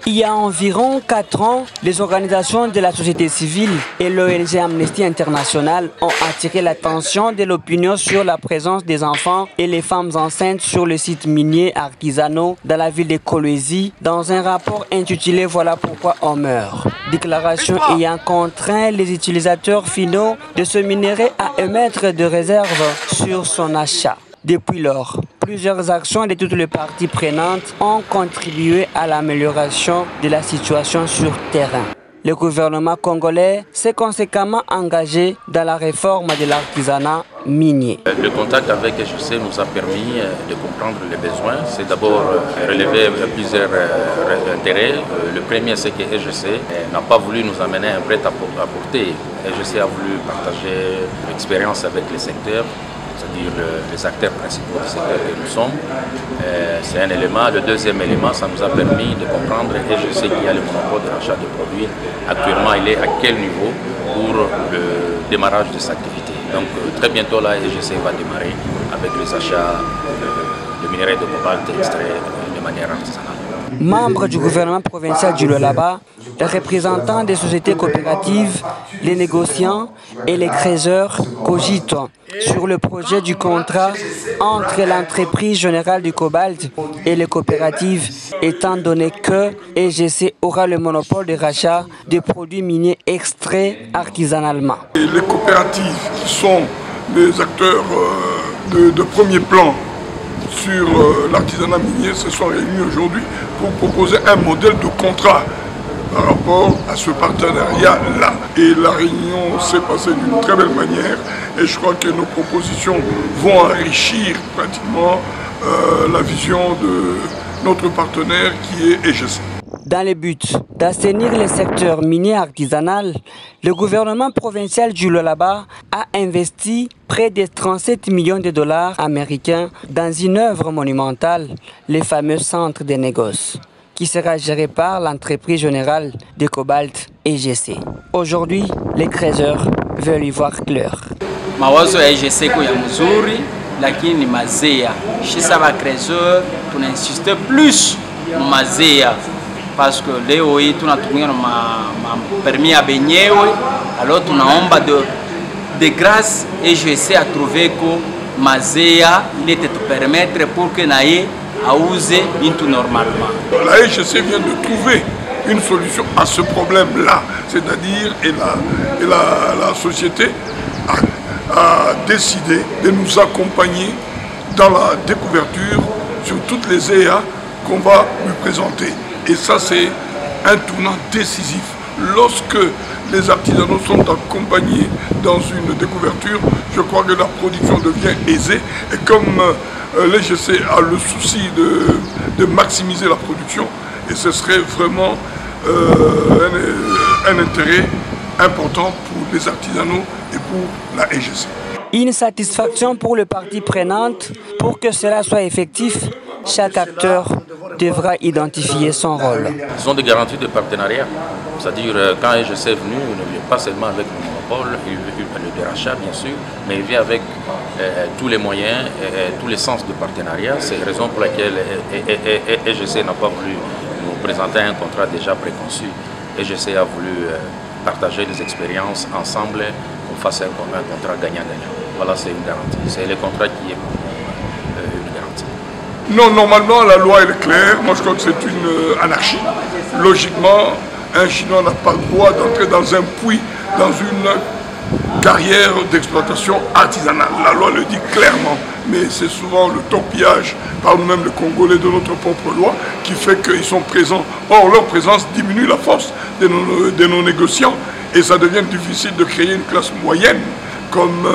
Il y a environ 4 ans, les organisations de la société civile et l'ONG Amnesty International ont attiré l'attention de l'opinion sur la présence des enfants et les femmes enceintes sur le site minier artisanaux dans la ville de Kolwezi dans un rapport intitulé « Voilà pourquoi on meurt ». Déclaration ayant contraint les utilisateurs finaux de ce minerai à émettre des réserves sur son achat. Depuis lors, plusieurs actions de toutes les parties prenantes ont contribué à l'amélioration de la situation sur terrain. Le gouvernement congolais s'est conséquemment engagé dans la réforme de l'artisanat minier. Le contact avec EGC nous a permis de comprendre les besoins. C'est d'abord relever plusieurs intérêts. Le premier, c'est que EGC n'a pas voulu nous amener un prêt-à-porter. EGC a voulu partager l'expérience avec les secteurs, c'est-à-dire les acteurs principaux du secteur que nous sommes. C'est un élément. Le deuxième élément, ça nous a permis de comprendre, et je sais qu'il y a le monopole de l'achat de produits. Actuellement, il est à quel niveau pour le démarrage de cette activité. Donc très bientôt, là, EGC va démarrer avec les achats de minerais de cobalt extraits de manière artisanale. Membres du gouvernement provincial du Lualaba, les représentants des sociétés coopératives, les négociants et les créateurs cogitent sur le projet du contrat entre l'entreprise générale du cobalt et les coopératives, étant donné que EGC aura le monopole de rachat des produits miniers extraits artisanalement. Les coopératives qui sont des acteurs de premier plan sur l'artisanat minier se sont réunis aujourd'hui pour proposer un modèle de contrat par rapport à ce partenariat-là. Et la réunion s'est passée d'une très belle manière et je crois que nos propositions vont enrichir pratiquement la vision de notre partenaire qui est EGC. Dans le but d'assainir le secteur minier artisanal, le gouvernement provincial du Lualaba a investi près de 37 millions de dollars américains dans une œuvre monumentale, le fameux centre de négoce, qui sera géré par l'entreprise générale de cobalt EGC. Aujourd'hui, les créateurs veulent y voir clair. Mawazo ya EGC ko ya mzuri, lakini mazea. Chez Saba Créateur, on insiste plus mazea. Parce que leo hii tunatumia permis ya benyewe, alors tunaomba de grâce EGC a trouvé que mazea il était te permettre pour que naye auze into normalement. La EGC vient de trouver une solution à ce problème-là, c'est-à-dire la société a décidé de nous accompagner dans la découverture sur toutes les EA qu'on va lui présenter. Et ça, c'est un tournant décisif. Lorsque les artisanaux sont accompagnés dans une découverture, je crois que la production devient aisée. Et comme l'EGC a le souci de maximiser la production, et ce serait vraiment un intérêt important pour les artisanaux et pour la EGC. Une satisfaction pour les parties prenantes. Pour que cela soit effectif, chaque acteur devra identifier son rôle. Ce sont des garanties de partenariat. C'est-à-dire, quand EGC est venu, il ne vient pas seulement avec le monopole, le rachat bien sûr, mais il vient avec tous les moyens, tous les sens de partenariat. C'est la raison pour laquelle EGC n'a pas voulu nous présenter un contrat déjà préconçu. EGC a voulu partager les expériences ensemble, qu'on fasse un contrat gagnant-gagnant. Voilà, c'est une garantie. C'est le contrat qui est une garantie. Non, normalement, la loi elle est claire. Moi, je crois que c'est une anarchie. Logiquement, un Chinois n'a pas le droit d'entrer dans un puits, dans une carrière d'exploitation artisanale. La loi le dit clairement. Mais c'est souvent le torpillage par nous-mêmes, les Congolais, de notre propre loi, qui fait qu'ils sont présents. Or, leur présence diminue la force de nos négociants. Et ça devient difficile de créer une classe moyenne, comme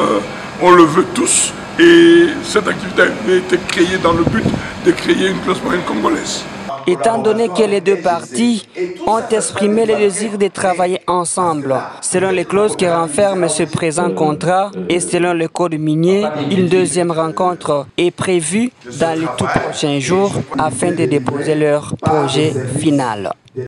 on le veut tous. Et cette activité a été créée dans le but de créer une classe moyenne congolaise. Étant donné que les deux parties ont exprimé le désir de travailler ensemble, selon les clauses qui renferment ce présent contrat et selon le code minier, une deuxième rencontre est prévue dans les tout prochains jours afin de déposer leur projet final.